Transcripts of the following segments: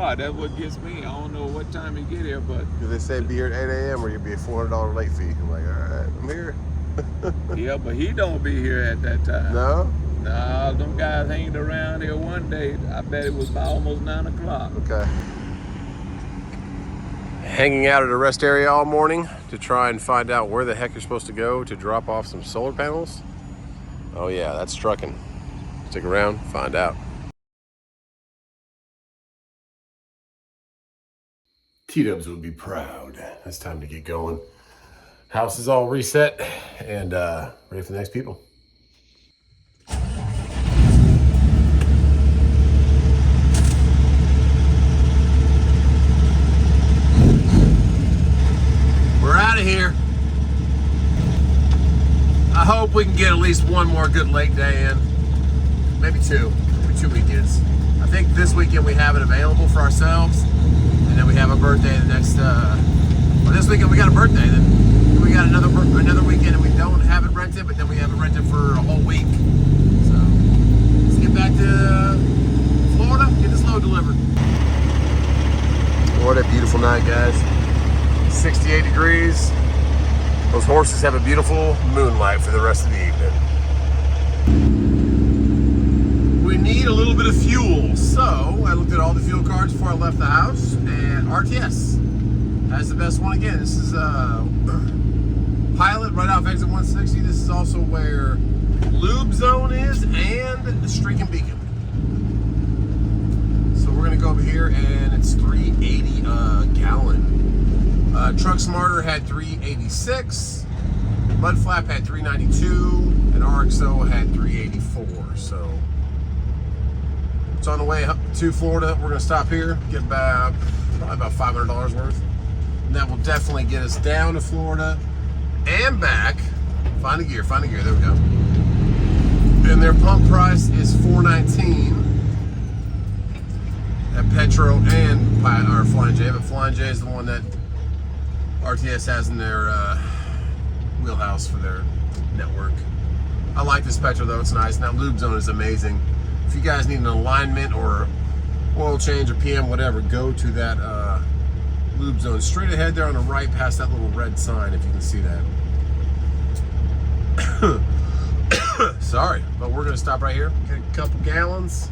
That's what gets me. I don't know what time you get here, but... Because they say be here at 8 a.m. or you'll be a $400 late fee. I'm like, all right, I'm here. Yeah, but he don't be here at that time. No? Nah, them guys hanging around here one day. I bet it was about almost 9 o'clock. Okay. Hanging out at a rest area all morning to try and find out where the heck you're supposed to go to drop off some solar panels. Oh yeah, that's trucking. Stick around, find out. T-Dubs would be proud. It's time to get going. House is all reset and ready for the next people. We're out of here. I hope we can get at least one more good lake day in. Maybe two weekends. I think this weekend we have it available for ourselves. And then we have a birthday the next, well, this weekend we got a birthday. Then we got another weekend and we don't have it rented, but then we have it rented for a whole week. So let's get back to Florida, get this load delivered. What a beautiful night, guys. 68 degrees. Those horses have a beautiful moonlight for the rest of the evening. We need a little bit of fuel, so I looked at all the fuel cards before I left the house, and RTS has the best one again. This is Pilot right off exit 160. This is also where LubeZone is and the Streak and Beacon. So we're gonna go over here, and it's $3.80 a gallon. Truck Smarter had $3.86. MUDFLAP had $3.92, and RXO had $3.84. So it's on the way up to Florida. We're gonna stop here, get probably about $500 worth. And that will definitely get us down to Florida and back. Find a gear, there we go. And their pump price is $4.19 at Petro and Flying J, but Flying J is the one that RTS has in their wheelhouse for their network. I like this Petro though, it's nice. Now LubeZone is amazing. If you guys need an alignment or oil change or PM, whatever, go to that LubeZone. Straight ahead there on the right past that little red sign, if you can see that. Sorry, but we're gonna stop right here, get a couple gallons,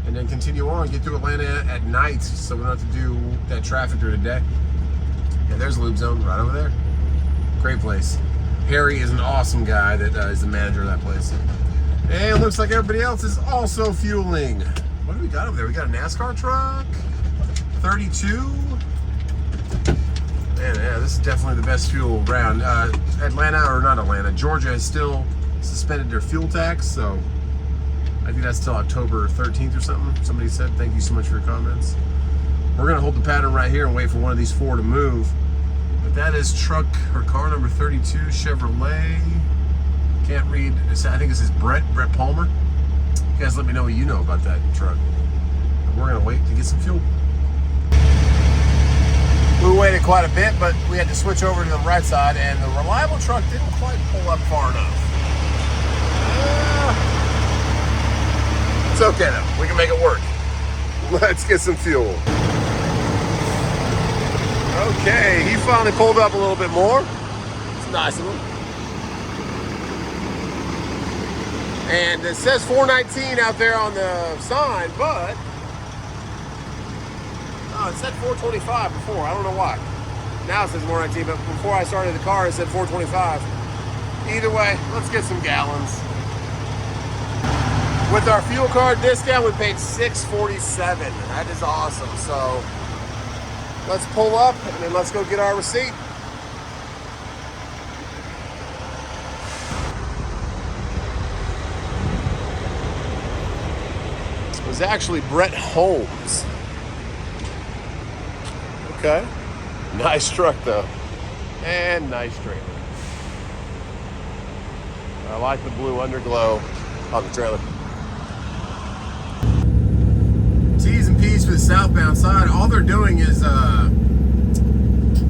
and then continue on, get to Atlanta at night so we don't have to do that traffic during the day. Yeah, there's LubeZone right over there. Great place. Harry is an awesome guy that is the manager of that place. And it looks like everybody else is also fueling. What do we got over there? We got a NASCAR truck, 32. Man, yeah, this is definitely the best fuel around. Georgia has still suspended their fuel tax, so I think that's till October 13th or something. Somebody said, thank you so much for your comments. We're gonna hold the pattern right here and wait for one of these four to move. But that is truck or car number 32, Chevrolet. Can't read, I think this is Brett Palmer. You guys let me know what you know about that truck. And we're gonna wait to get some fuel. We waited quite a bit, but we had to switch over to the right side, and the reliable truck didn't quite pull up far enough. It's okay though, we can make it work. Let's get some fuel. Okay, he finally pulled up a little bit more. It's nice of him. And it says $4.19 out there on the sign, but it said $4.25 before. I don't know why. Now it says $4.19, but before I started the car, it said $4.25. Either way, let's get some gallons. With our fuel card discount, we paid $6.47. That is awesome. So let's pull up and then let's go get our receipt. It was actually Brett Holmes. Okay. Nice truck though. And nice trailer. I like the blue underglow on the trailer. T's and P's for the southbound side. All they're doing is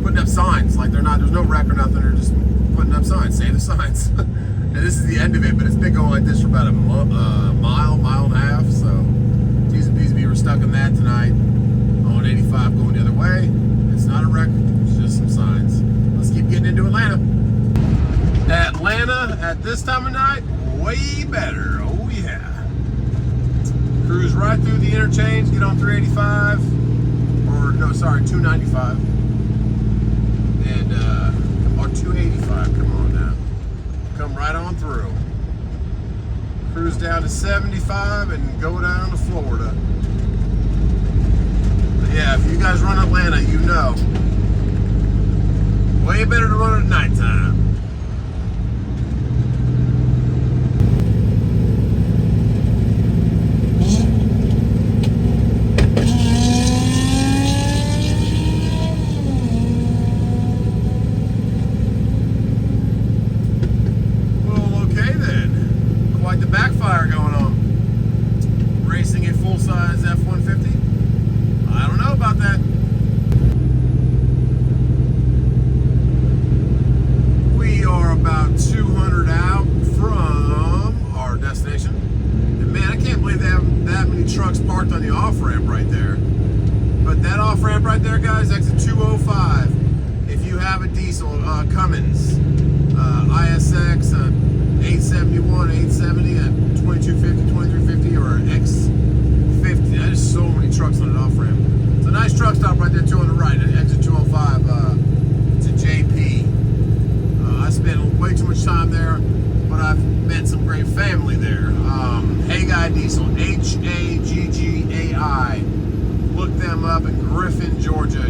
putting up signs. Like there's no wreck or nothing. They're just putting up signs. Save the signs. And this is the end of it, but it's been going like this for about a mile and a half. So T's and P's, we were stuck in that tonight. way. It's not a wreck, it's just some signs. Let's keep getting into Atlanta. Atlanta at this time of night, way better. Oh yeah. Cruise right through the interchange, get on 385, or no, sorry, 295. And, or 285, come on now. Come right on through. Cruise down to 75 and go down to Florida. But yeah, if you guys run Atlanta, you know. Way better to run it at nighttime. Trucks parked on the off-ramp right there. But that off-ramp right there, guys, exit 205. If you have a diesel, Cummins, ISX, 871, 870, a 2250, 2350, or an X50. There's so many trucks on an off-ramp. It's a nice truck stop right there too on the right, at exit 205 to JP. I spent way too much time there, but I've met some great family there. HAGGAI Diesel, HAGGAI. Look them up in Griffin, Georgia,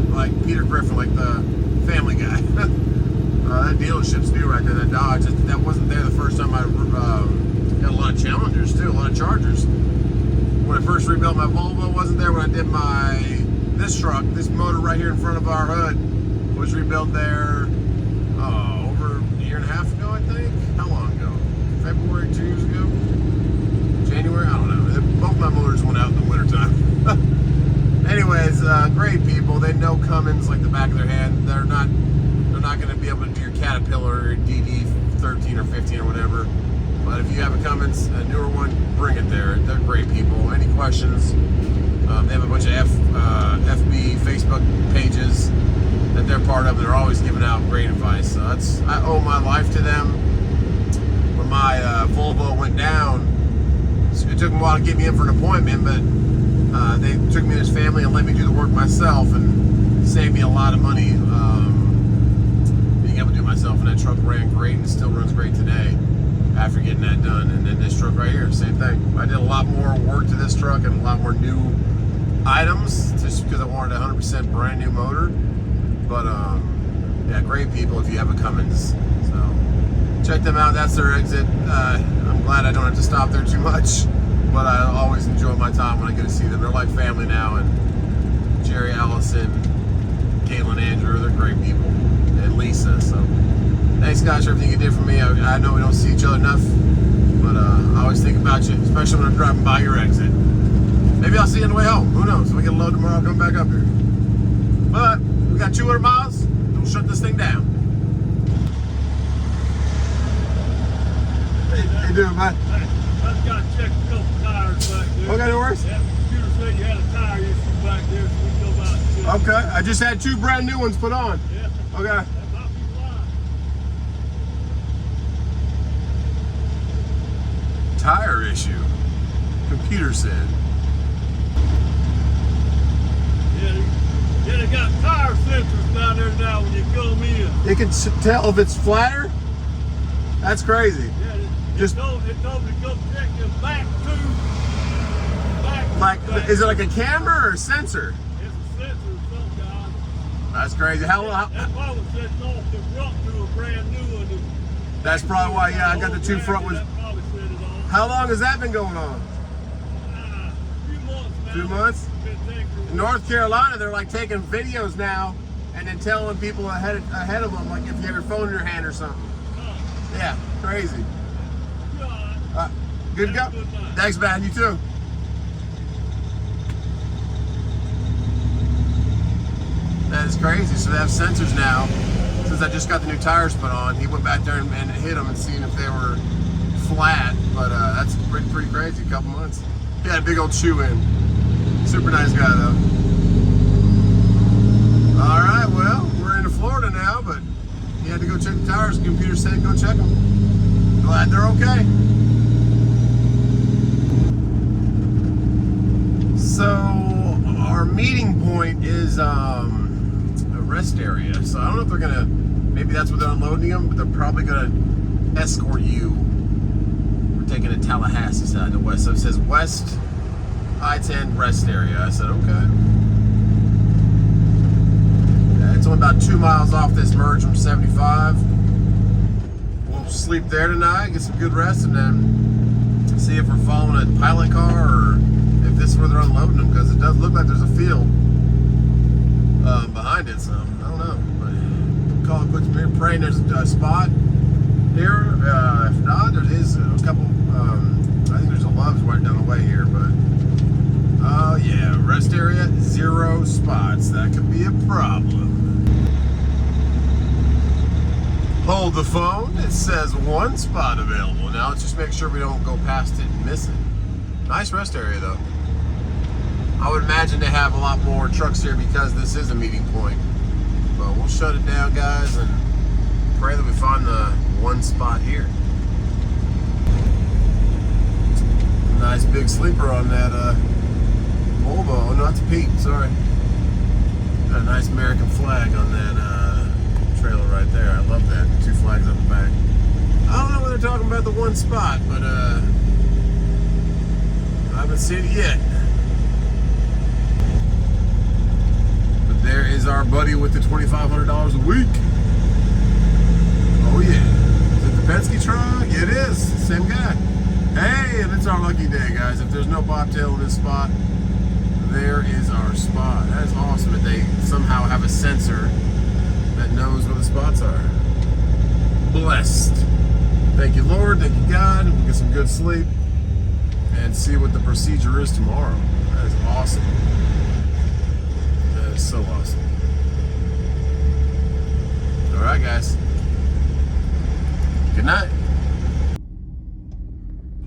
like Peter Griffin, like the Family Guy. That dealership's new right there, that Dodge. That wasn't there the first time. I had a lot of Challengers too, a lot of Chargers. When I first rebuilt my Volvo, wasn't there. When I did this truck, this motor right here in front of our hood was rebuilt there over a year and a half ago, I think. How long ago? February, 2 years ago? January? I don't know. Both my motors went out in the wintertime. Anyways, great people. They know Cummins like the back of their hand. They're not going to be able to do your Caterpillar or DD 13 or 15 or whatever. But if you have a Cummins, a newer one, bring it there. They're great people. Any questions? They have a bunch of FB, Facebook pages that they're part of. They're always giving out great advice. So I owe my life to them. When my Volvo went down, it took them a while to get me in for an appointment, but they took me to his family and let me do the work myself and saved me a lot of money being able to do it myself. And that truck ran great and still runs great today after getting that done. And then this truck right here, same thing. I did a lot more work to this truck and a lot more new items just because I wanted a 100% brand new motor. But yeah, great people if you have a Cummins. So check them out. That's their exit. I'm glad I don't have to stop there too much, but I always enjoy my time when I get to see them. They're like family now, and Jerry, Allison, Caitlin, Andrew, they're great people, and Lisa. So thanks guys for everything you did for me. I know we don't see each other enough, but I always think about you, especially when I'm driving by your exit. Maybe I'll see you on the way home. Who knows? We get a load tomorrow, come back up here. But we got 200 miles, and we'll shut this thing down. How you doing, man? Hey, I've got to check a couple tires back there. Okay, no worries. Yeah, the computer said you had a tire issue back there, so we can go by and check. Okay, I just had 2 brand new ones put on. Yeah. Okay. That might be fine. Tire issue. Computer said. Yeah, they got tire sensors down there now when you come in. It can tell if it's flatter? That's crazy. Yeah, Just it told me to go check them back to. like, is it like a camera or a sensor? It's a sensor of some kind. That's crazy. That probably setting off the front to a brand new one. That's probably why, yeah, I got the 2 front ones. That probably set it off. How long has that been going on? A few months now. 2 months? Been taking In North Carolina, they're like taking videos now and then telling people ahead of them, like if you have your phone in your hand or something. Yeah, crazy. Good to go. Thanks, man. You too. That is crazy. So they have sensors now. Since I just got the new tires put on, he went back there and hit them and seen if they were flat. But that's pretty crazy. A couple months. He had a big old chew in. Super nice guy though. said go check them. Glad they're okay. So our meeting point is a rest area. So I don't know if they're gonna, maybe that's where they're unloading them, but they're probably gonna escort you. We're taking a Tallahassee side to west. So it says West I-10 rest area. I said, okay. Yeah, it's only about 2 miles off this merge from 75. We'll sleep there tonight, get some good rest, and then see if we're following a pilot car or if this is where they're unloading them, because it does look like there's a field behind it, so I don't know. But call it quits. We're praying there's a spot here. If not, there is a couple. I think there's a Love's right down the way here, but oh yeah, rest area, 0 spots. That could be a problem. Hold the phone. It says 1 spot available. Now let's just make sure we don't go past it and miss it. Nice rest area though. I would imagine they have a lot more trucks here because this is a meeting point. But we'll shut it down, guys, and pray that we find the 1 spot here. Nice big sleeper on that Volvo. Oh, not the Pete, sorry. Got a nice American flag on that trailer right there. I love that. 2 flags up the back. I don't know what they're talking about the 1 spot, but I haven't seen it yet. But there is our buddy with the $2,500 a week. Oh yeah. Is it the Penske truck? It is. Same guy. Hey, and it's our lucky day, guys. If there's no bobtail in this spot, there is our spot. That is awesome that they somehow have a sensor that knows where the spots are. Blessed. Thank you, Lord. Thank you, God. We'll get some good sleep and see what the procedure is tomorrow. That is awesome. That is so awesome. All right, guys. Good night.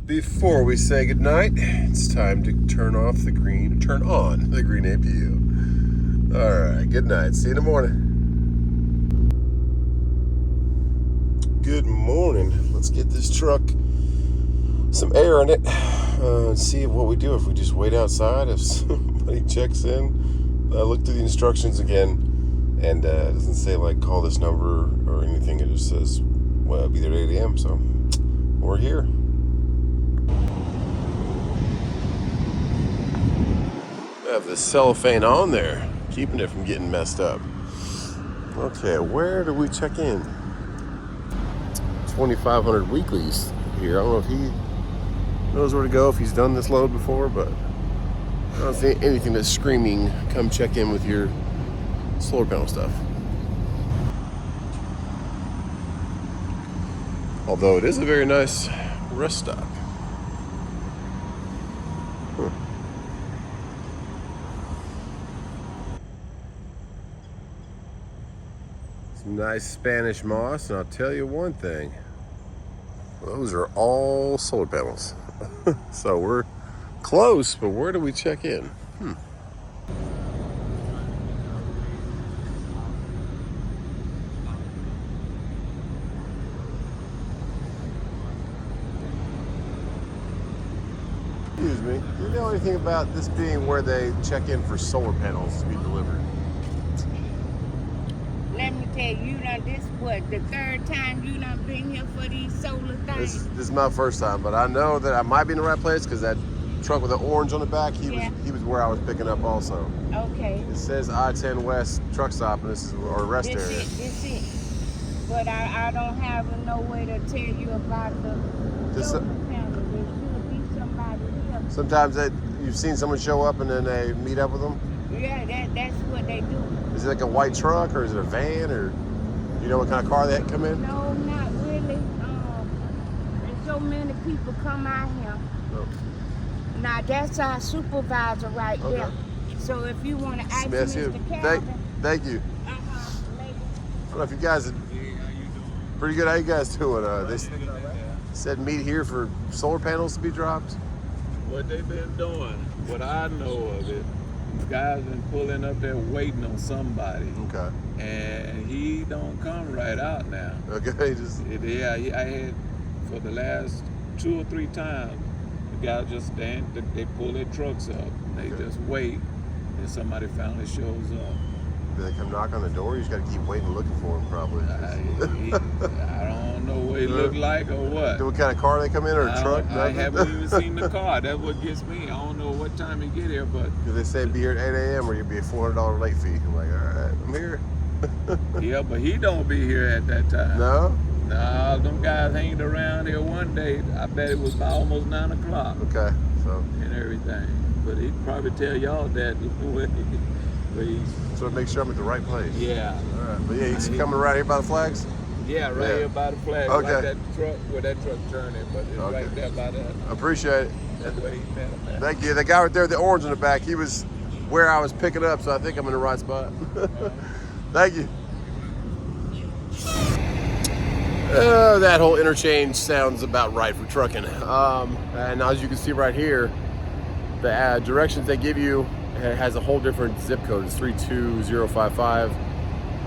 Before we say goodnight, it's time to turn on the green APU. All right, good night. See you in the morning. Good morning. Let's get this truck some air in it and see what we do if we just wait outside. If somebody checks in, I look through the instructions again, and it doesn't say like call this number or anything. It just says, well, it'll be there at 8 a.m. So we're here. I have the cellophane on there, keeping it from getting messed up. Okay, where do we check in? 2,500 weeklies here. I don't know if he knows where to go, if he's done this load before, but I don't see anything that's screaming, come check in with your solar panel stuff. Although it is a very nice rest stop. Some nice Spanish moss, and I'll tell you one thing. Those are all solar panels. So we're close, but where do we check in? Excuse me. Do you know anything about this being where they check in for solar panels to be delivered? Let me tell you, this what, the 3rd time you done been here for these solar things? This is my first time, but I know that I might be in the right place because that truck with the orange on the back, he was where I was picking up also. Okay. It says I-10 West truck stop, and this is our rest area. This it. But I don't have no way to tell you about the solar panel. There should be somebody here. Sometimes you've seen someone show up and then they meet up with them? Yeah, that's what they do. Is it like a white truck, or is it a van, or do you know what kind of car they come in? No, not really. There's so many people come out here. Oh. Now, that's our supervisor right there. So if you want to ask Mr. Calvin. Thank you. Lady. I don't know if you guys are pretty good. How you guys doing? They said meet here for solar panels to be dropped. What they've been doing, what I know of it, guys been pulling up there waiting on somebody. Okay. And he don't come right out now. Okay, just... Yeah, I had, for the last 2 or 3 times, the guys just stand, they pull their trucks up, they just wait, and somebody finally shows up. Do they come knock on the door? You just got to keep waiting, looking for him, probably. I don't know what he look like or what. What kind of car they come in, or a truck? I haven't even seen the car. That's what gets me. I don't know what time he get here, but... Because they say be here at 8 a.m. or you'll be a $400 late fee. I'm like, all right, I'm here. Yeah, but he don't be here at that time. No? Nah, them guys hanged around here one day. I bet it was about almost 9 o'clock. Okay, so... And everything. But he'd probably tell y'all that So make sure I'm at the right place. Yeah. All right, but yeah, he's coming right here by the flags? Yeah, right here by the flag. Okay. Like that truck, where that truck turning, but it's right there by that. I appreciate it. That's where he met him at. Thank you. The guy right there, the orange in the back, he was where I was picking up, so I think I'm in the right spot. Thank you. That whole interchange sounds about right for trucking. And as you can see right here, the directions they give you has a whole different zip code. It's 32055,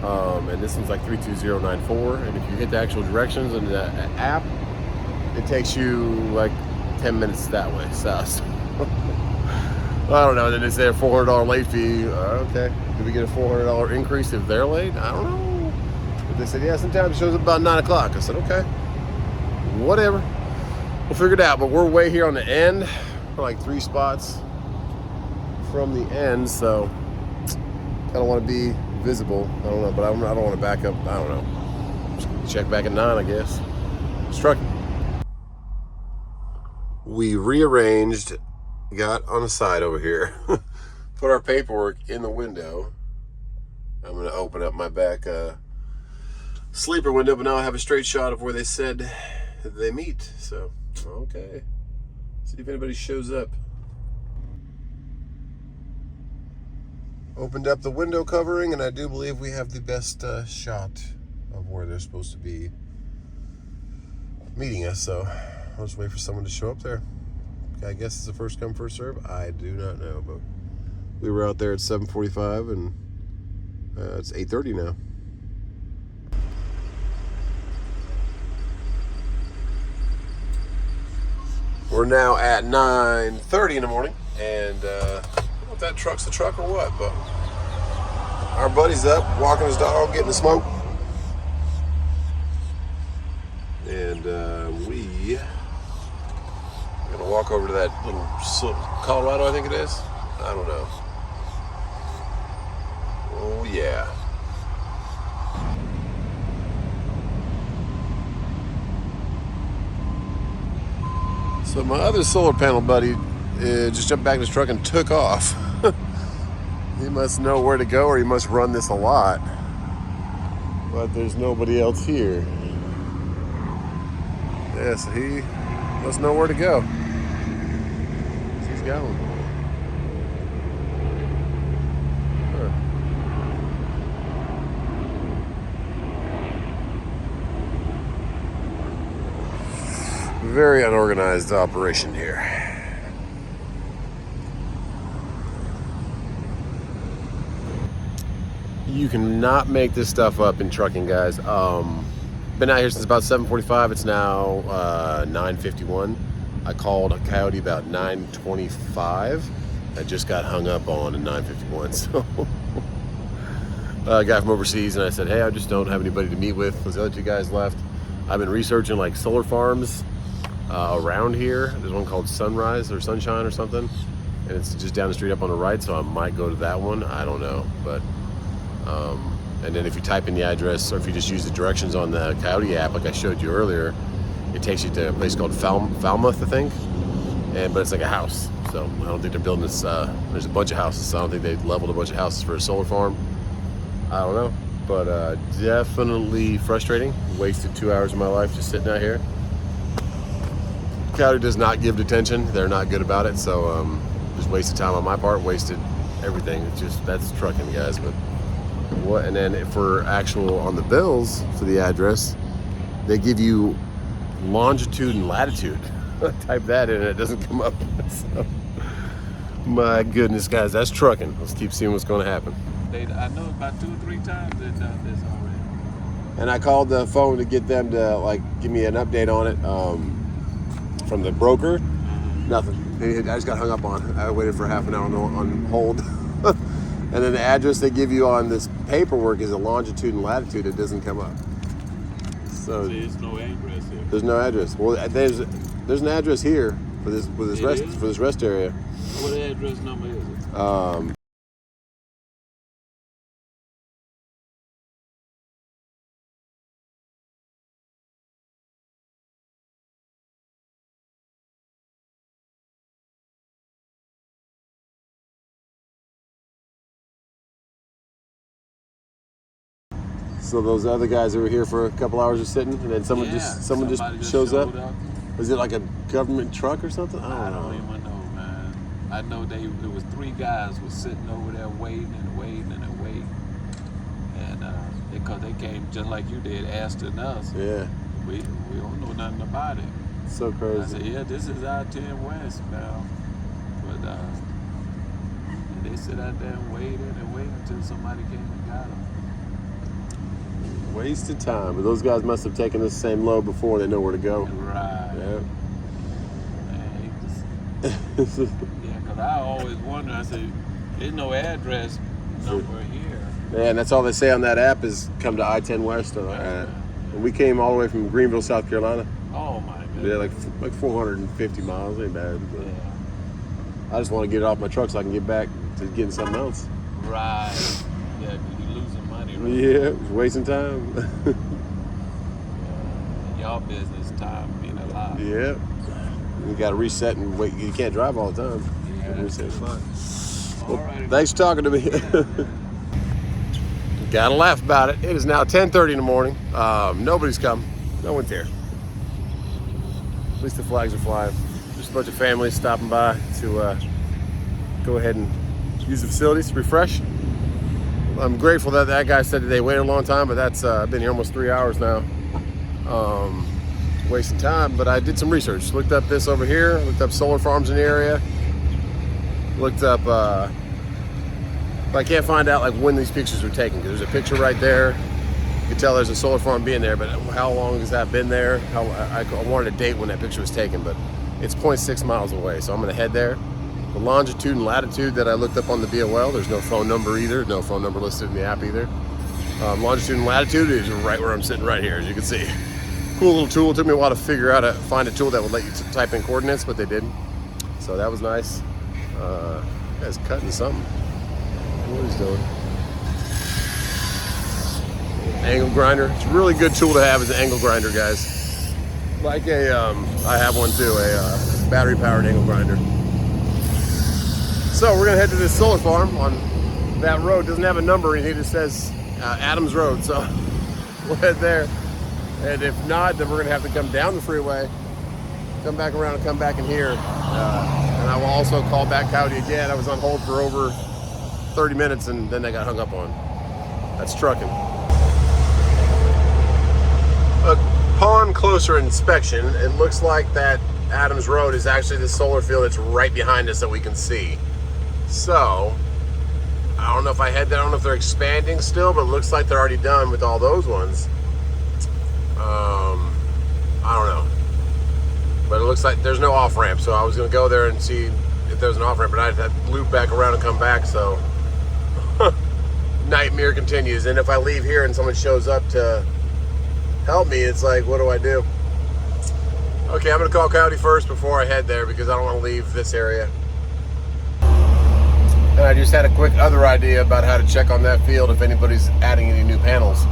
and this one's like 32094. And if you hit the actual directions in the app, it takes you like 10 minutes that way south. I don't know. Then they say a $400 late fee. Okay, do we get a $400 increase if they're late? I don't know. But they said, yeah, sometimes it shows up about 9 o'clock. I said, okay, whatever. We'll figure it out. But we're way here on the end. We're like 3 spots from the end, so I don't want to be visible. I don't know, but I don't want to back up. I don't know. Just check back at 9, I guess. It's trucking. We rearranged, got on the side over here, put our paperwork in the window. I'm going to open up my back sleeper window, but now I have a straight shot of where they said they meet. So, okay. See if anybody shows up. Opened up the window covering, and I do believe we have the best shot of where they're supposed to be meeting us. So I'll just wait for someone to show up there. I guess it's a first come, first serve. I do not know, but we were out there at 7:45, and it's 8:30 now. We're now at 9:30 in the morning, and I don't know if that truck's the truck or what, but our buddy's up, walking his dog, getting the smoke. And we are gonna walk over to that little Colorado, I think it is. I don't know. Oh yeah. So my other solar panel buddy just jumped back in his truck and took off. He must know where to go, or he must run this a lot. But there's nobody else here. Yeah, so he must know where to go. He's going. Huh. Very unorganized operation here. You cannot make this stuff up in trucking, guys. Been out here since about 7:45. It's now 9:51. I called a Coyote about 9:25. I just got hung up on at 9:51. So a guy from overseas, and I said, hey, I just don't have anybody to meet with. Those other 2 guys left. I've been researching like solar farms around here. There's one called Sunrise or Sunshine or something, and it's just down the street up on the right. So I might go to that one. I don't know, but. And then if you type in the address, or if you just use the directions on the Coyote app, like I showed you earlier, it takes you to a place called Falmouth, I think. But it's like a house. So I don't think they're building this. There's a bunch of houses. So I don't think they've leveled a bunch of houses for a solar farm. I don't know. But definitely frustrating. Wasted 2 hours of my life just sitting out here. Coyote does not give detention. They're not good about it. So just wasted time on my part. Wasted everything. It's just, that's trucking, guys. But what? And then for actual on the bills for the address, they give you longitude and latitude. Type that in and it doesn't come up. So My goodness, guys, that's trucking. Let's keep seeing what's going to happen. I know about 2 or 3 times they've done this already. And I called the phone to get them to like give me an update on it from the broker. Nothing. I just got hung up on. I waited for half an hour on hold. And then the address they give you on this paperwork is a longitude and latitude. It doesn't come up. So there's no address here. there's no address. Well, there's an address here for this rest area. What address number is it? So those other guys that were here for a couple hours are sitting, and then someone just shows up. Was it like a government truck or something? I don't even know, man. I know it was 3 guys was sitting over there waiting, and because they came just like you did, asking us. Yeah. We don't know nothing about it. So crazy. I said, yeah, this is I-10 West now, but they sit out there and waited until somebody came and got them. Wasted time. But those guys must have taken this same load before. They know where to go. Right. Yeah. Man, yeah, because I always wonder. I say, there's no address number here. Yeah, and that's all they say on that app is come to I-10 West. And we came all the way from Greenville, South Carolina. Oh my goodness. Yeah, like 450 miles. Ain't bad. Yeah. I just want to get it off my truck so I can get back to getting something else. Right. Yeah, you're losing money. Right? Yeah, it was wasting time. Y'all business time mean a lot. Yeah. You got to reset and wait. You can't drive all the time. Yeah. Reset fine. Well, Alrighty. thanks for talking to me. Gotta laugh about it. It is now 10:30 in the morning. Nobody's come. No one's here. At least the flags are flying. Just a bunch of families stopping by to go ahead and use the facilities to refresh. I'm grateful that that guy said that they waited a long time, but that's been here almost 3 hours now. Wasting time, but I did some research. Looked up this over here, looked up solar farms in the area, looked up, but I can't find out like when these pictures were taken, because there's a picture right there. You can tell there's a solar farm being there, but how long has that been there? I wanted a date when that picture was taken, but it's 0.6 miles away, so I'm gonna head there. The longitude and latitude that I looked up on the BOL, there's no phone number either, no phone number listed in the app either. Longitude and latitude is right where I'm sitting right here, as you can see. Cool little tool. It took me a while to figure out how to find a tool that would let you type in coordinates, but they didn't. So that was nice. Guy's cutting something. What he's doing. Angle grinder. It's a really good tool to have as an angle grinder, guys. Like I have one too, a battery powered angle grinder. So we're gonna head to this solar farm on that road. Doesn't have a number or anything, it just says Adams Road. So we'll head there. And if not, then we're gonna have to come down the freeway, come back around and come back in here. And I will also call back Coyote again. I was on hold for over 30 minutes and then I got hung up on. That's trucking. Upon closer inspection, it looks like that Adams Road is actually the solar field that's right behind us that we can see. So, I don't know if I head there, I don't know if they're expanding still, but it looks like they're already done with all those ones. I don't know. But it looks like there's no off-ramp, so I was gonna go there and see if there's an off-ramp, but I'd have to loop back around and come back, so nightmare continues. And if I leave here and someone shows up to help me, it's like, what do I do? Okay, I'm gonna call Coyote first before I head there because I don't want to leave this area. And I just had a quick other idea about how to check on that field if anybody's adding any new panels.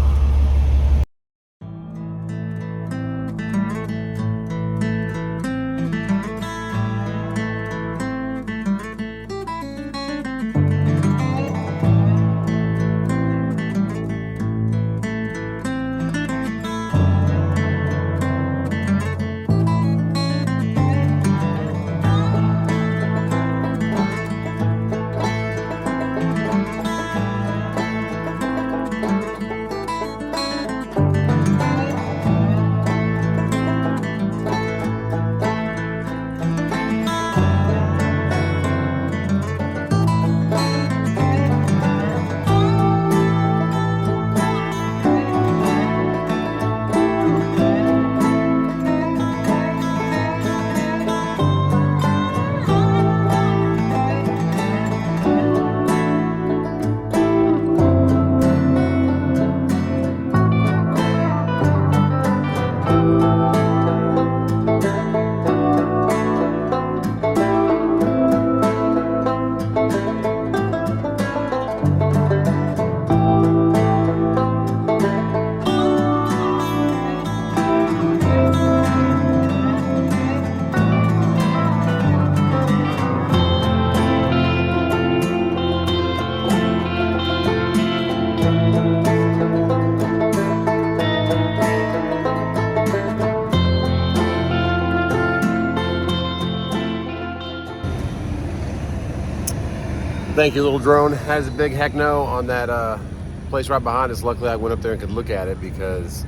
thank you, little drone. Has a big heck no on that place right behind us. Luckily, I went up there and could look at it because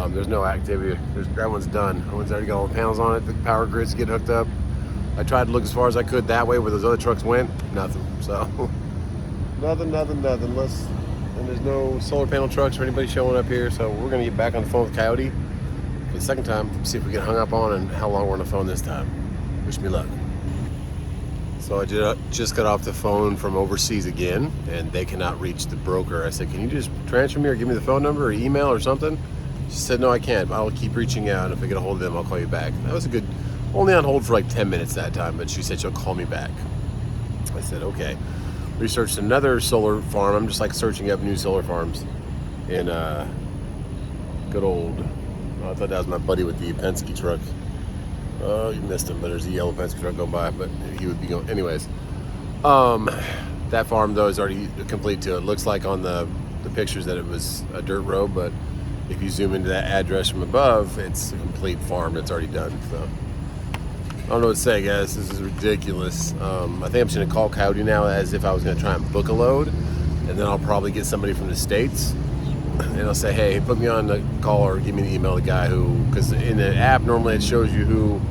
there's no activity. That one's done. That one's already got all the panels on it. The power grids get hooked up. I tried to look as far as I could that way where those other trucks went. Nothing. So nothing. And there's no solar panel trucks or anybody showing up here. So we're gonna get back on the phone with Coyote for the second time. See if we get hung up on and how long we're on the phone this time. Wish me luck. So I just got off the phone from overseas again, and they cannot reach the broker. I said, can you just transfer me or give me the phone number or email or something? She said, no, I can't. I'll keep reaching out, and if I get a hold of them, I'll call you back. That was a good, only on hold for like 10 minutes that time, but she said she'll call me back. I said, okay. Researched another solar farm. I'm just like searching up new solar farms in good old, I thought that was my buddy with the Penske truck. Oh, you missed him, but there's a yellow Penske truck going by, but he would be going. Anyways, that farm, though, is already complete too. It looks like on the pictures that it was a dirt road, but if you zoom into that address from above, it's a complete farm that's already done. So I don't know what to say, guys. This is ridiculous. I think I'm just going to call Coyote now as if I was going to try and book a load, and then I'll probably get somebody from the States, and I'll say, hey, put me on the call or give me the email, the guy who, because in the app, normally it shows you who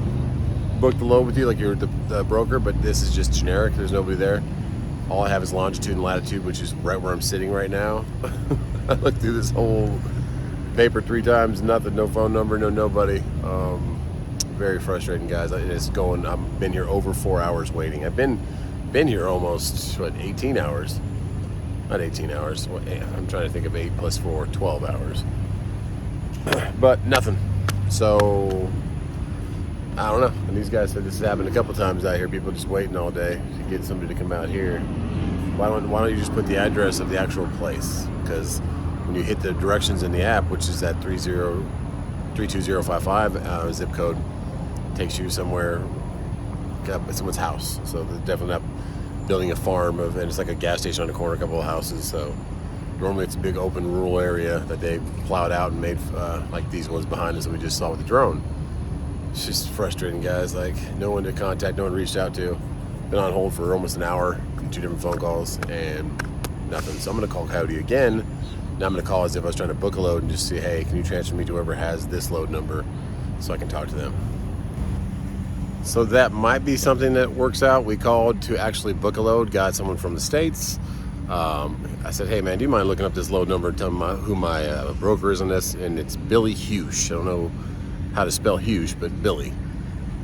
booked the load with you, like you're the broker, but this is just generic. There's nobody there. All I have is longitude and latitude, which is right where I'm sitting right now. I looked through this whole paper 3 times, nothing, no phone number, no nobody. Very frustrating, guys. It's going, I've been here over 4 hours waiting. I've been here almost, 18 hours? Not 18 hours. I'm trying to think of 8 plus 4, 12 hours. But nothing. So, I don't know. And these guys said this has happened a couple times out here. People just waiting all day to get somebody to come out here. Why don't you just put the address of the actual place? Because when you hit the directions in the app, which is that 32055 zip code, takes you somewhere, someone's house. So they're definitely not building a farm and it's like a gas station on the corner, a couple of houses. So normally it's a big open rural area that they plowed out and made like these ones behind us that we just saw with the drone. It's just frustrating, guys. Like, no one to contact, no one reached out to. Been on hold for almost an hour, 2 different phone calls, and nothing. So I'm gonna call Coyote again. Now I'm gonna call as if I was trying to book a load and just say, hey, can you transfer me to whoever has this load number so I can talk to them. So that might be something that works out. We called to actually book a load, got someone from the States. I said, hey man, do you mind looking up this load number and tell me who my broker is on this? And it's Billy Hughes. I don't know how to spell Hughes, but Billy.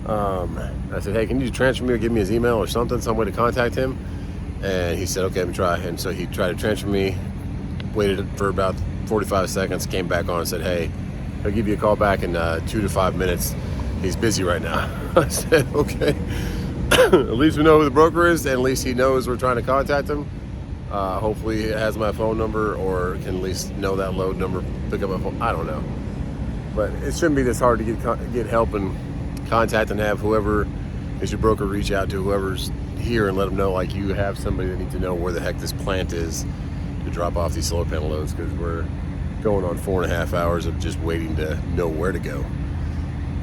I said, hey, can you transfer me or give me his email or something, some way to contact him? And he said, okay, let me try. And so he tried to transfer me, waited for about 45 seconds, came back on and said, hey, I'll give you a call back in 2 to 5 minutes. He's busy right now. I said, okay. At least we know who the broker is, and at least he knows we're trying to contact him. Hopefully he has my phone number or can at least know that load number, pick up my phone. I don't know. But it shouldn't be this hard to get help and contact and have whoever is your broker reach out to whoever's here and let them know, like, you have somebody that needs to know where the heck this plant is to drop off these solar panel loads, because we're going on 4.5 hours of just waiting to know where to go.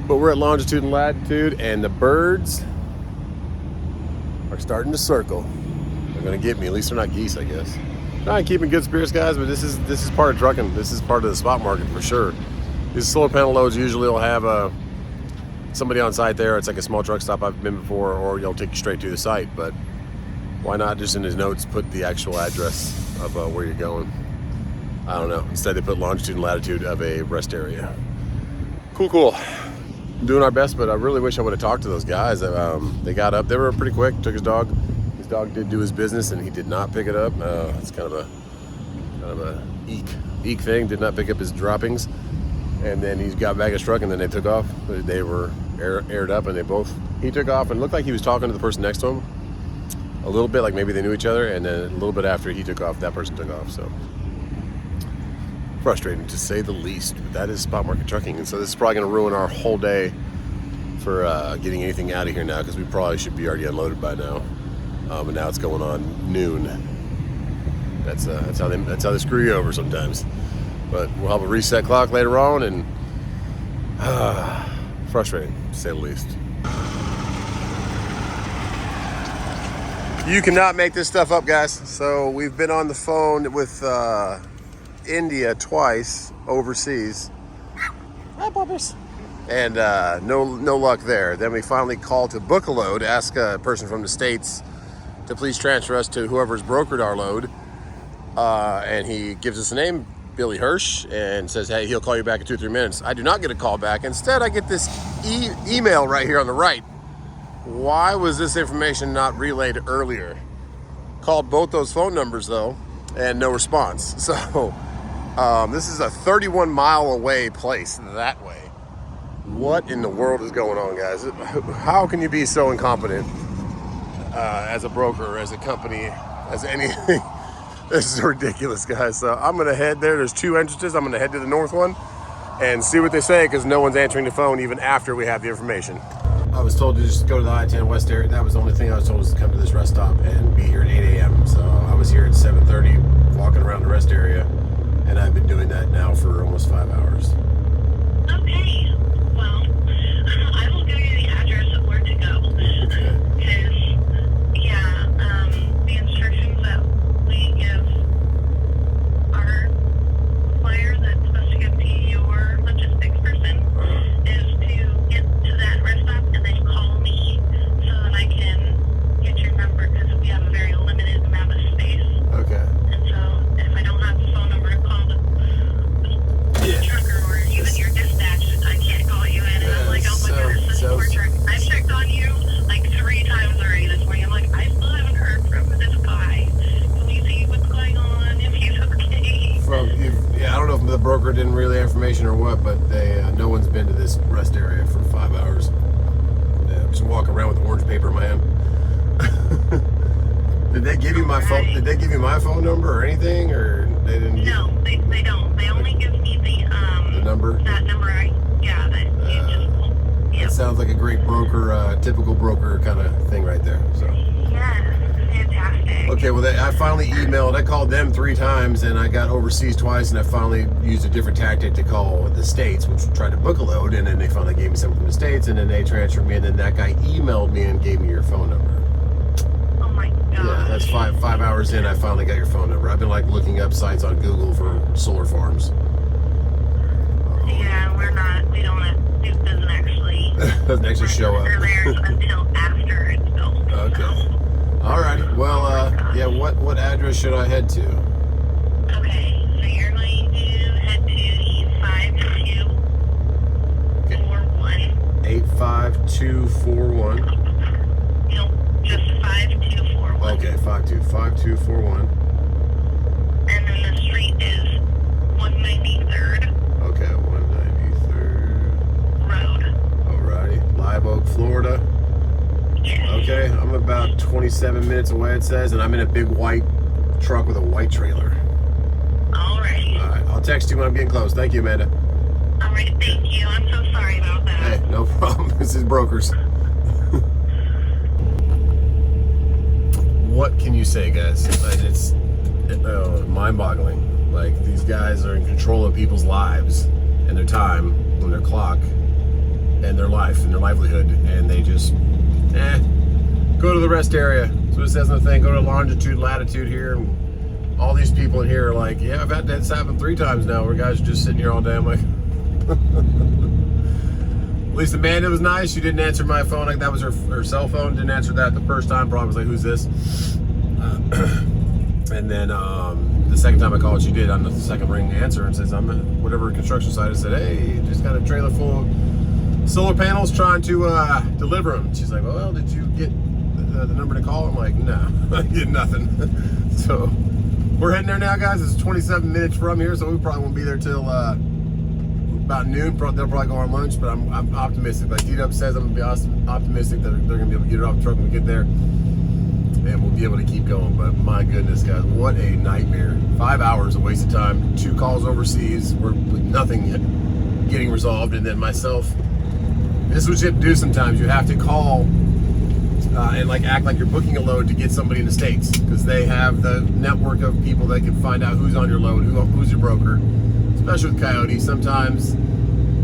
But we're at longitude and latitude, and the birds are starting to circle. They're gonna get me. At least they're not geese, I guess. Trying to keep in good spirits, guys, but this is part of trucking. This is part of the spot market for sure. These solar panel loads usually will have somebody on site there. It's like a small truck stop I've been before, or you'll take you straight to the site. But why not just in his notes put the actual address of where you're going? I don't know. Instead they put longitude and latitude of a rest area. Cool. Doing our best, but I really wish I would have talked to those guys. They got up. They were pretty quick. Took his dog. His dog did do his business, and he did not pick it up. It's kind of a eek thing. Did not pick up his droppings, and then he got back his truck, and then they took off. They were aired up, and he took off, and it looked like he was talking to the person next to him a little bit, like maybe they knew each other. And then a little bit after he took off, that person took off. So frustrating, to say the least. But that is spot market trucking, and so this is probably going to ruin our whole day for getting anything out of here now, because we probably should be already unloaded by now. And now it's going on noon. That's how they screw you over sometimes. But we'll have a reset clock later on, and frustrating, to say the least. You cannot make this stuff up, guys. So we've been on the phone with India twice overseas. Hi, puppers. And no luck there. Then we finally called to book a load, ask a person from the States to please transfer us to whoever's brokered our load. And he gives us a name, Billy Hirsch, and says, hey, he'll call you back in 2 or 3 minutes. I do not get a call back. Instead, I get this email right here on the right. Why was this information not relayed earlier? Called both those phone numbers, though, and no response. So this is a 31-mile away place that way. What in the world is going on, guys? How can you be so incompetent as a broker, as a company, as anything? This is ridiculous, guys. So I'm going to head there. There's 2 entrances. I'm going to head to the north one and see what they say, because no one's answering the phone even after we have the information. I was told to just go to the I-10 West area. That was the only thing I was told, was to come to this rest stop and be here at 8 a.m. So I was here at 7:30 walking around the rest area, and I've been doing that now for almost 5 hours. Okay, well, I will give you the address of where to go. Because, yeah, the instructions that we give our supplier that's supposed to give to your logistics person is to get to that rest stop and then call me so that I can get your number, because we have a very limited amount of space. Okay. And so if I don't have the phone number to call the trucker or even your dispatch, I can't call you in. And I'm like, oh my goodness, this poor truck. I've checked on you like 3 times already this morning. I'm like, I still haven't heard from this guy. Can we see what's going on, if he's okay? Yeah, I don't know if the broker didn't relay information or what, but they no one's been to this rest area for 5 hours. Yeah, just walking around with orange paper in my hand. Did they give you my phone? Did they give you my phone number or anything, or they didn't? No, they don't. They only give me the number. That number, that you just pulled. Yep. That sounds like a great broker, typical broker kind of thing right there. So. Yes, fantastic. Okay, well, I finally emailed. I called them 3 times, and I got overseas twice, and I finally used a different tactic to call the States, which tried to book a load, and then they finally gave me something from the States, and then they transferred me, and then that guy emailed me and gave me your phone number. Oh my gosh. Yeah, that's 5 hours in. I finally got your phone number. I've been like looking up sites on Google for solar farms. Yeah, we don't doesn't actually show up. Theirs until after it's built. Okay. All right. Well, yeah. What address should I head to? Okay, so you're going to head to 5241. 85241. Nope, just 5241. Okay, 5241. And then the street is 193rd Okay, 193rd Road. Alrighty. Live Oak, Florida. Yes. Okay, I'm about 27 minutes away, it says, and I'm in a big white truck with a white trailer. Alrighty. Alright, I'll text you when I'm getting close. Thank you, Amanda. Alright, thank you. I'm so sorry about that. Hey, no problem. This is brokers. What can you say, guys? It's mind-boggling. Like, these guys are in control of people's lives and their time and their clock and their life and their livelihood, and they just go to the rest area. So it says in the thing, go to longitude, latitude here, and all these people in here are like, yeah, I've had this happen 3 times now where guys are just sitting here all day. I'm like, at least Amanda was nice. She didn't answer my phone. Like, that was her cell phone. Didn't answer that the first time. Probably was like, who's this? And then the second time I called, she did on the second ring answer and says, I'm at whatever construction site. I said, hey, just got a trailer full of solar panels trying to deliver them. She's like, well, did you get the number to call? I'm like, no, I did nothing. So we're heading there now, guys. It's 27 minutes from here, so we probably won't be there till about noon. They'll probably go on lunch, but I'm optimistic. Like D-Dub says, I'm gonna be optimistic that they're gonna be able to get it off the truck when we get there, and we'll be able to keep going. But my goodness, guys, what a nightmare. 5 hours a waste of time, 2 calls overseas, with nothing getting resolved, and then myself. This is what you have to do sometimes. You have to call and like act like you're booking a load to get somebody in the States, because they have the network of people that can find out who's on your load, who's your broker, especially with Coyote. Sometimes,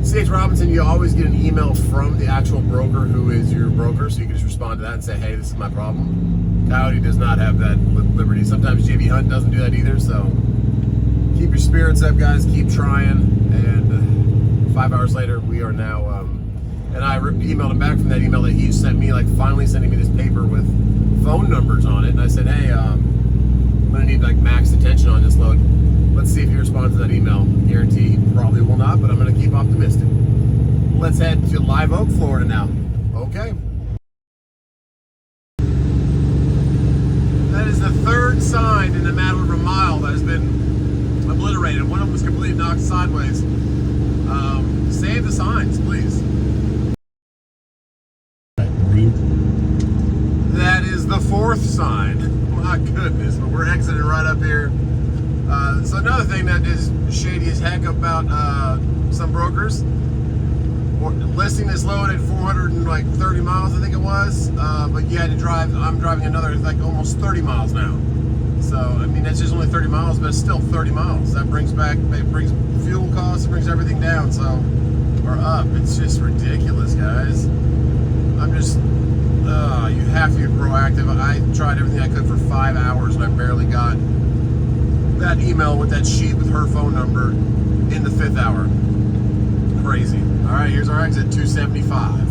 C.H. Robinson, you always get an email from the actual broker who is your broker, so you can just respond to that and say, hey, this is my problem. Coyote does not have that liberty. Sometimes JB Hunt doesn't do that either, so keep your spirits up, guys. Keep trying. And 5 hours later, we are now, and I emailed him back from that email that he sent me, like finally sending me this paper with phone numbers on it. And I said, hey, I'm gonna need like max attention on this load. Let's see if he responds to that email. Guarantee he probably will not, but I'm gonna keep optimistic. Let's head to Live Oak, Florida now. Okay. That is the third sign in a matter of a mile that has been obliterated. One of them was completely knocked sideways. Save the signs, please. That is the fourth sign. My goodness, but we're exiting right up here. So another thing that is shady as heck about some brokers listing this load at 430 miles, I think it was, but you had to drive. I'm driving another like almost 30 miles now. So I mean that's just only 30 miles, but it's still 30 miles. That brings fuel costs, it brings everything down, so or up. It's just ridiculous, guys. I'm just you have to be proactive. I tried everything I could for 5 hours and I barely got that email with that sheet with her phone number in the 5th hour. Crazy. All right, here's our exit, 275.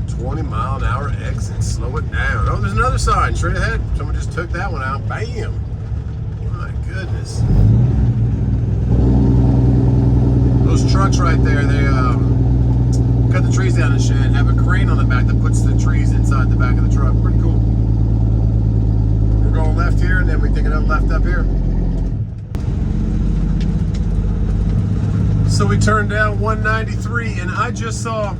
20-mile-an-hour exit. Slow it down. Oh, there's another sign straight ahead. Someone just took that one out. Bam. My goodness. Those trucks right there, they cut the trees down in the shed, have a crane on the back that puts the trees inside the back of the truck. Pretty cool. We're going left here, and then we take another left up here. So we turned down 193, and I just saw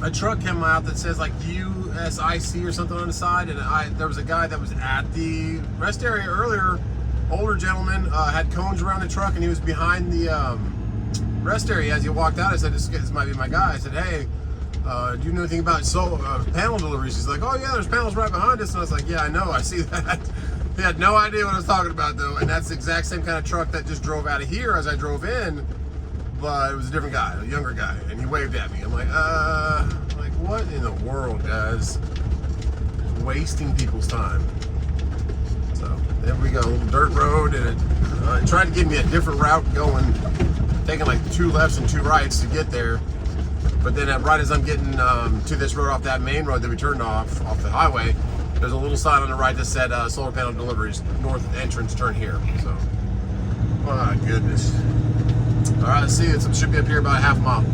a truck come out that says like USIC or something on the side, and there was a guy that was at the rest area earlier, older gentleman, had cones around the truck, and he was behind the rest area. As he walked out, I said, this might be my guy. I said, hey, do you know anything about panel deliveries? He's like, oh yeah, there's panels right behind us. And I was like, yeah, I know, I see that. He had no idea what I was talking about though, and that's the exact same kind of truck that just drove out of here as I drove in, but it was a different guy, a younger guy, and he waved at me. I'm like what in the world, guys? Wasting people's time. So there we go, a little dirt road, and it tried to give me a different route going, taking like 2 lefts and 2 rights to get there. But then right as I'm getting to this road off that main road that we turned off the highway, there's a little sign on the right that said solar panel deliveries, north entrance, turn here. So, my goodness. All right, let's see, it should be up here about a half mile.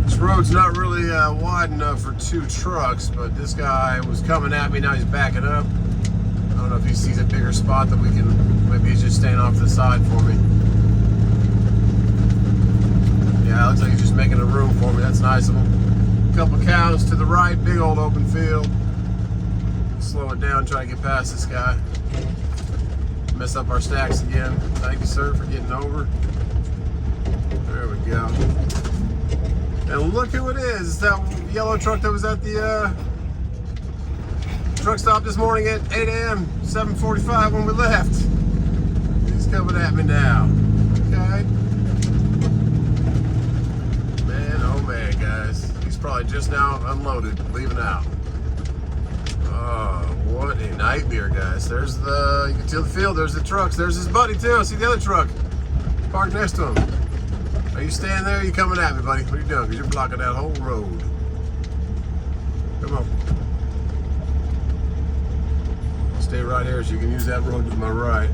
This road's not really wide enough for 2 trucks, but this guy was coming at me, now he's backing up. I don't know if he sees a bigger spot that we can, maybe he's just staying off to the side for me. Yeah, it looks like he's just making a room for me. That's nice of him. A couple cows to the right, big old open field. Slow it down, try to get past this guy. Mess up our stacks again. Thank you, sir, for getting over. There we go. And look who it is. It's that yellow truck that was at the truck stop this morning at 8 a.m., 7:45 when we left. He's coming at me now. Okay. Man, oh man, guys. He's probably just now unloaded, leaving out. Oh, what a nightmare, guys. There's you can see the field, there's the trucks, there's his buddy too. I see the other truck parked next to him. Are you staying there or are you coming at me, buddy? What are you doing? Because you're blocking that whole road. Come on. Stay right here so you can use that road to my right.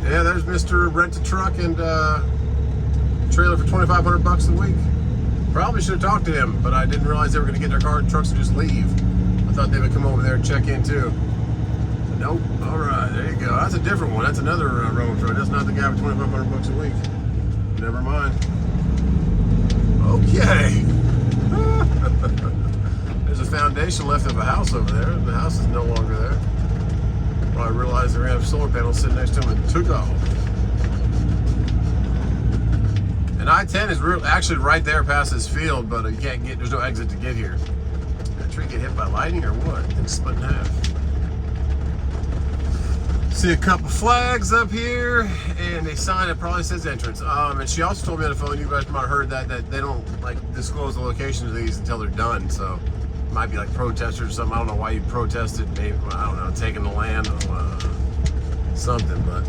Yeah, there's Mr. Rent-A-Truck and trailer for $2,500 a week. Probably should have talked to him, but I didn't realize they were going to get their trucks and just leave. I thought they would come over there and check in too. Nope. All right, there you go. That's a different one. That's another road truck. That's not the guy with $2,500 a week. Never mind. Okay. There's a foundation left of a house over there. The house is no longer there. Probably realized they were going to have solar panels sitting next to them and took off. And I-10 is actually right there past this field, but you can't get, there's no exit to get here. Did that tree get hit by lightning or what? It's split in half. See a couple flags up here, and a sign that probably says entrance. And she also told me on the phone, you guys might have heard that they don't like disclose the locations of these until they're done. So it might be like protesters or something. I don't know why you protested. Maybe, I don't know, taking the land or something. But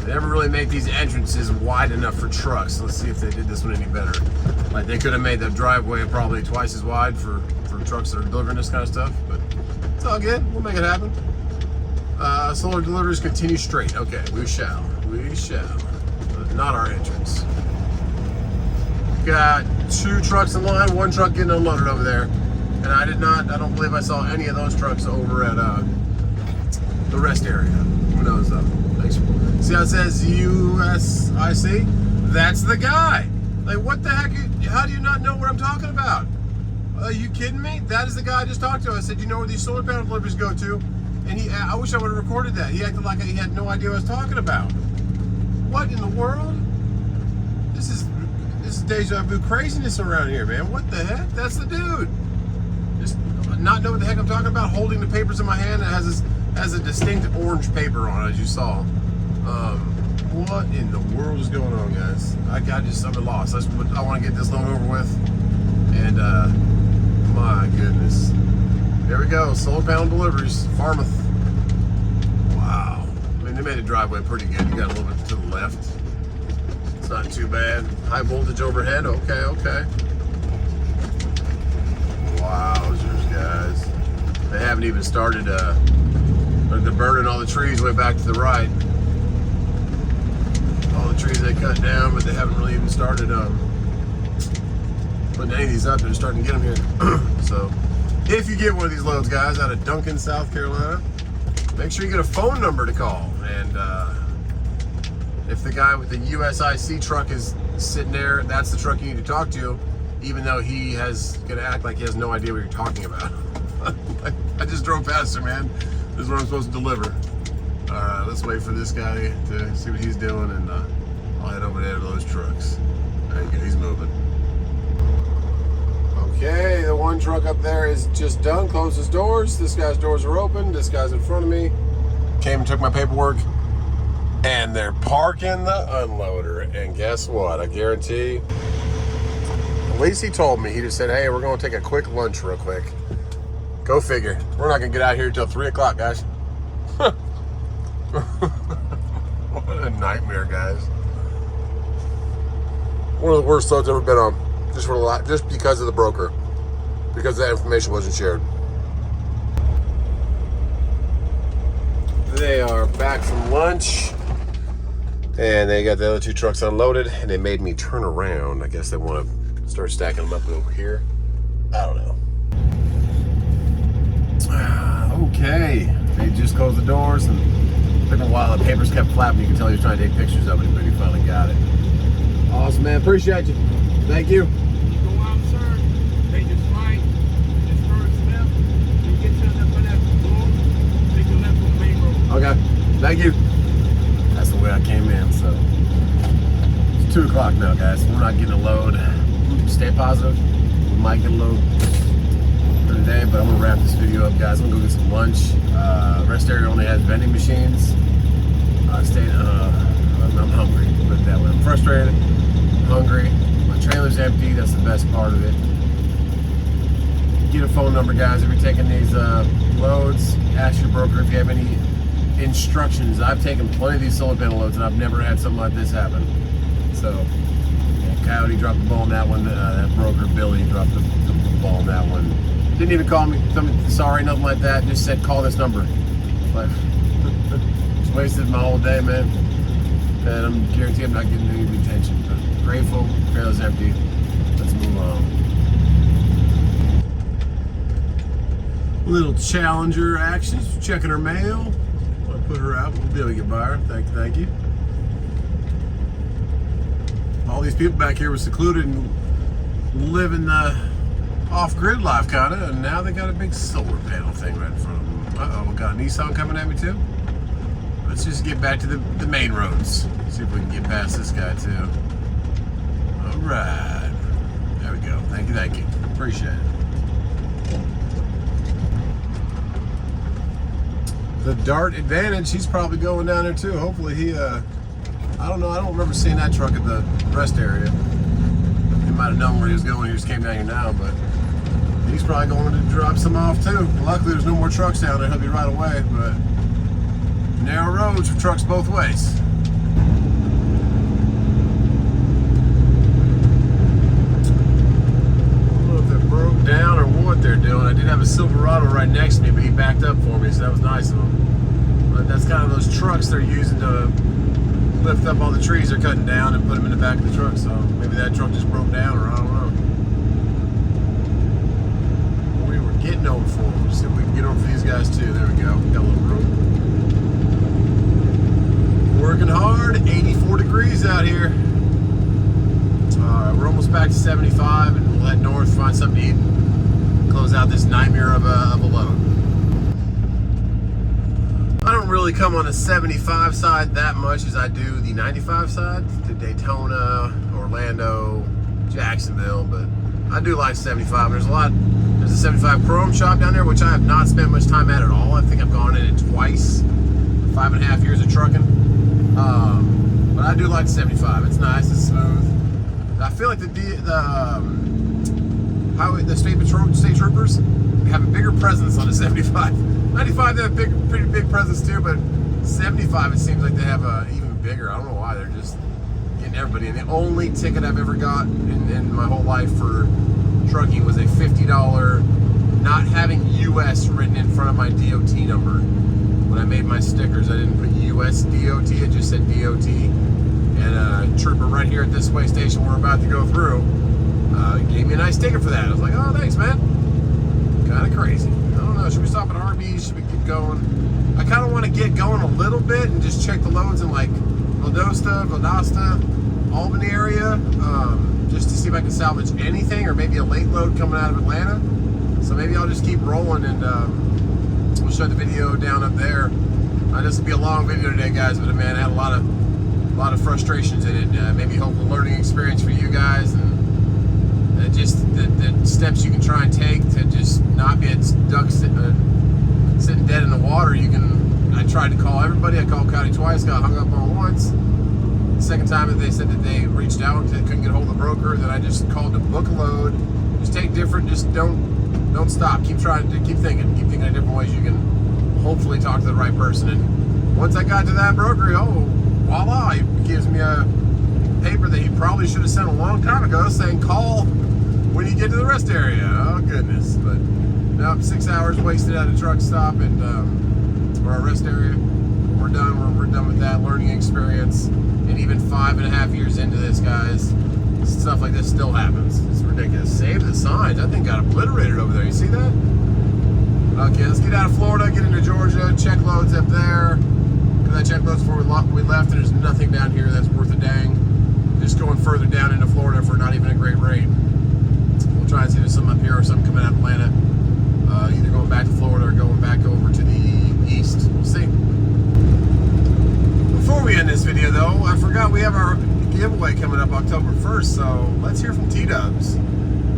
they never really make these entrances wide enough for trucks. Let's see if they did this one any better. Like they could have made the driveway probably twice as wide for trucks that are delivering this kind of stuff. But it's all good. We'll make it happen. Solar deliveries continue straight. Okay, we shall. We shall. Not our entrance. Got 2 trucks in line, 1 truck getting unloaded over there. And I don't believe I saw any of those trucks over at the rest area. Who knows though? Thanks. See how it says USIC? That's the guy. Like what the heck? How do you not know what I'm talking about? Are you kidding me? That is the guy I just talked to. I said, you know where these solar panel deliveries go to? And I wish I would have recorded that. He acted like he had no idea what I was talking about. What in the world? This is deja vu craziness around here, man. What the heck? That's the dude. Just not know what the heck I'm talking about. Holding the papers in my hand that has a distinct orange paper on it, as you saw. What in the world is going on, guys? I'm at lost. I want to get this load over with. And my goodness. There we go, solar panel deliveries, Farmouth. Wow. I mean, they made the driveway pretty good. You got a little bit to the left. It's not too bad. High voltage overhead, okay. Wowzers, guys. They haven't even started, they're burning all the trees way back to the right. All the trees they cut down, but they haven't really even started putting any of these up. They're starting to get them here. So, if you get one of these loads, guys, out of Duncan, South Carolina, make sure you get a phone number to call. And if the guy with the USIC truck is sitting there, that's the truck you need to talk to, even though he is going to act like he has no idea what you're talking about. I just drove past him, man. This is what I'm supposed to deliver. All right, let's wait for this guy to see what he's doing, and I'll head over there to those trucks. There you go, he's moving. Okay, the one truck up there is just done, closed his doors. This guy's doors are open. This guy's in front of me. Came and took my paperwork. And they're parking the unloader. And guess what? I guarantee, at least he told me, he just said, hey, we're going to take a quick lunch real quick. Go figure. We're not going to get out here until 3 o'clock, guys. What a nightmare, guys. One of the worst loads I've ever been on. Just because of the broker, because that information wasn't shared. They are back from lunch, and they got the other 2 trucks unloaded, and they made me turn around. I guess they want to start stacking them up over here. I don't know. Okay, they just closed the doors, and it took a while. The papers kept flapping. You can tell he was trying to take pictures of it, but he finally got it. Awesome, man. Appreciate you. Thank you. Go out, sir. Take this right. This first left. You get to the left of that door. Take the left on the main road. Okay. Thank you. That's the way I came in, so. It's 2 o'clock now, guys. We're not getting a load. Stay positive. We might get a load for today, but I'm going to wrap this video up, guys. I'm going to go get some lunch. Rest area only has vending machines. I'm hungry, put it that way. I'm frustrated, hungry. My trailer's empty. That's the best part of it. Get a phone number, guys. If you're taking these loads, ask your broker if you have any instructions. I've taken plenty of these solar panel loads, and I've never had something like this happen. So, yeah, Coyote dropped the ball on that one. That broker, Billy, dropped the ball on that one. Didn't even call me, tell me sorry, nothing like that. Just said, call this number. But just wasted my whole day, man. And I'm guaranteed I'm not getting any attention. But grateful, trailer's empty. Let's move on. Little Challenger action. Checking her mail. I'll put her out. We'll be able to get by her. Thank you. All these people back here were secluded and living the off-grid life, kind of, and now they got a big solar panel thing right in front of them. Uh-oh, we got a Nissan coming at me too. Let's just get back to the main roads. See if we can get past this guy too. All right. There we go. Thank you. Appreciate it. the Dart Advantage, he's probably going down there too. Hopefully he, I don't know, I don't remember seeing that truck at the rest area. He might have known where he was going, he just came down here now, but he's probably going to drop some off too. Luckily there's no more trucks down there, he'll be right away, but narrow roads for trucks both ways. I don't know if they broke down or what they're doing. I did have a Silverado right next to me, but he backed up for me, so that was nice of him. But that's kind of those trucks they're using to lift up all the trees they're cutting down and put them in the back of the truck, so maybe that truck just broke down, or I don't know. We were getting over for them. Let's see if we can get over for these guys too. There we go. Got a little room. Working hard. 84 degrees out here. We're almost back to 75, and we'll head north, find something to eat, and close out this nightmare of a load. I don't really come on the 75 side that much as I do the 95 side to Daytona, Orlando, Jacksonville, but I do like 75. There's a 75 Chrome shop down there, which I have not spent much time at all. I think I've gone in it twice, 5.5 years of trucking. But I do like the 75. It's nice, it's smooth. I feel like the state troopers have a bigger presence on the 75. 95, they have pretty big presence too, but 75, it seems like they have a even bigger. I don't know why, they're just getting everybody. And the only ticket I've ever got in my whole life for trucking was a $50 not having US written in front of my DOT number. When I made my stickers, I didn't put US DOT, it just said DOT. And a trooper right here at this way station we're about to go through gave me a nice ticket for that. I was like, oh, thanks, man. Kind of crazy. I don't know, should we stop at Arby's? Should we keep going? I kind of want to get going a little bit and just check the loads in like Valdosta, Albany area, just to see if I can salvage anything, or maybe a late load coming out of Atlanta. So maybe I'll just keep rolling, and we'll show the video down up there. This will be a long video today, guys, but man, I had a lot of frustrations in it. Maybe hopeful learning experience for you guys, and just the steps you can try and take to just not be stuck sitting dead in the water. I tried to call everybody. I called County twice, got hung up on once. The second time that they said that they reached out, they couldn't get a hold of the broker. Then I just called to book a load. Just take different. Just don't stop. Keep trying to keep thinking of different ways you can hopefully talk to the right person. And once I got to that broker, voila, he gives me a paper that he probably should have sent a long time ago, saying call when you get to the rest area. Oh goodness! But now 6 hours wasted at a truck stop and or a rest area. We're done. We're done with that learning experience. And even 5.5 years into this, guys, stuff like this still happens. It's ridiculous. Save the signs. That thing got obliterated over there. You see that? Okay, let's get out of Florida, get into Georgia, check loads up there. Because I checked loads before we left, and there's nothing down here that's worth a dang. Just going further down into Florida for not even a great rate. We'll try and see if there's something up here or something coming out of Atlanta. Either going back to Florida or going back over to the east. We'll see. Before we end this video, though, I forgot we have our giveaway coming up October 1st, so let's hear from T-Dubs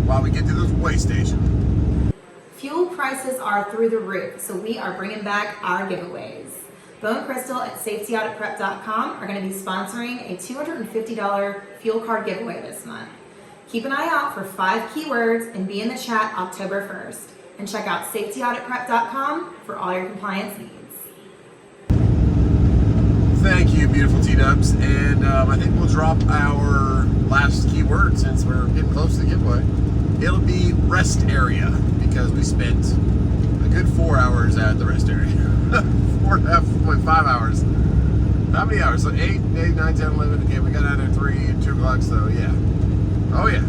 while we get to this way station. Fuel prices are through the roof, so we are bringing back our giveaways. Bo and Crystal at safetyauditprep.com are going to be sponsoring a $250 fuel card giveaway this month. Keep an eye out for 5 keywords and be in the chat October 1st. And check out safetyauditprep.com for all your compliance needs. Thank you, beautiful T-Dubs. And I think we'll drop our last keyword since we're getting close to the giveaway. It'll be rest area, because we spent a good 4 hours at the rest area. 4.5 hours. How many hours? So 8, 9, 10, 11. Okay, we got out at 3 and 2 o'clock, so yeah. Oh yeah.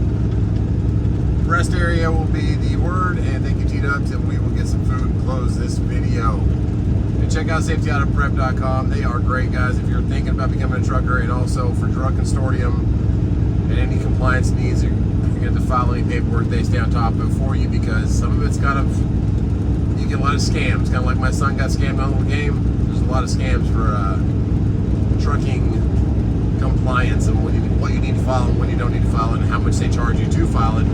Rest area will be the word, and thank you, T-Dubs, and we will get some food and close this video. And check out safetyauditprep.com. They are great, guys, if you're thinking about becoming a trucker, and also for drug consortium and any compliance needs. You're going to have to file any paperwork, they stay on top of it for you, because some of it's kind of, you get a lot of scams. Kind of like my son got scammed on a little game. There's a lot of scams for trucking compliance, and what you need to file and when you don't need to file it, and how much they charge you to file it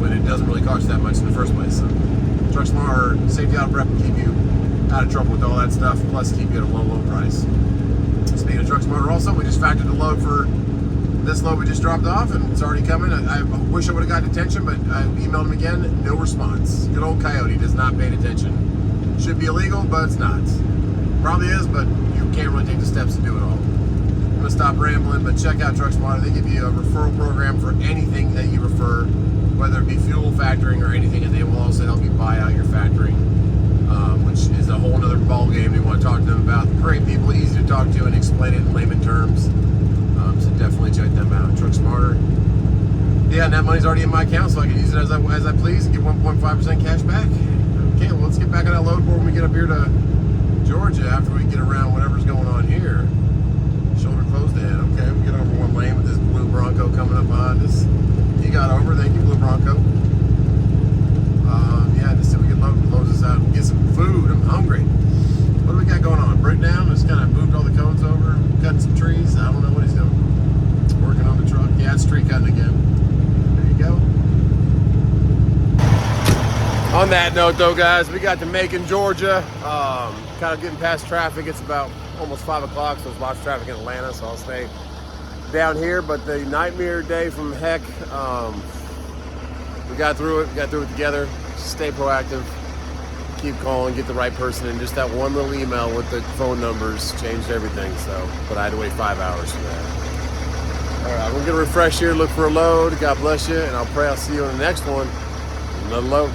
when it doesn't really cost you that much in the first place. So Truck Smart or Safety Audit Prep will keep you out of trouble with all that stuff. Plus, keep you at a low price. Speaking of Truck Smarter, also, we just factored the load for this load we just dropped off, and it's already coming. I wish I would have gotten attention, but I emailed him again, no response. Good old Coyote does not pay attention. Should be illegal, but it's not. Probably is, but you can't really take the steps to do it all. I'm gonna stop rambling, but check out Truck Smarter. They give you a referral program for anything that you refer, whether it be fuel, factoring, or anything, and they will also help you buy out your factoring, which is a whole other ball game we want to talk to them about. Great people, easy to talk to, and explain it in layman terms. So definitely check them out. Truck Smarter. Yeah, and that money's already in my account, so I can use it as I please and get 1.5% cash back. Okay, well, let's get back on that load board when we get up here to Georgia after we get around whatever's going on here. Shoulder closed in. Okay, we get over one lane with this blue Bronco coming up behind us. You got over. Thank you, blue Bronco. Yeah, just so we can close this out and get some food. I'm hungry. What do we got going on? Breakdown. Just kind of moved all the cones over, cutting some trees. I don't know what he's doing. Working on the truck. Yeah, it's tree cutting again. There you go. On that note, though, guys, we got to Macon, Georgia. Kind of getting past traffic. It's about almost 5 o'clock, so there's lots of traffic in Atlanta, so I'll stay down here. But the nightmare day from heck, we got through it. We got through it together. Stay proactive. Keep calling, get the right person, and just that one little email with the phone numbers changed everything. So, but I had to wait 5 hours for that. All right, we're gonna refresh here, look for a load. God bless you, and I'll pray I'll see you on the next one. Another load.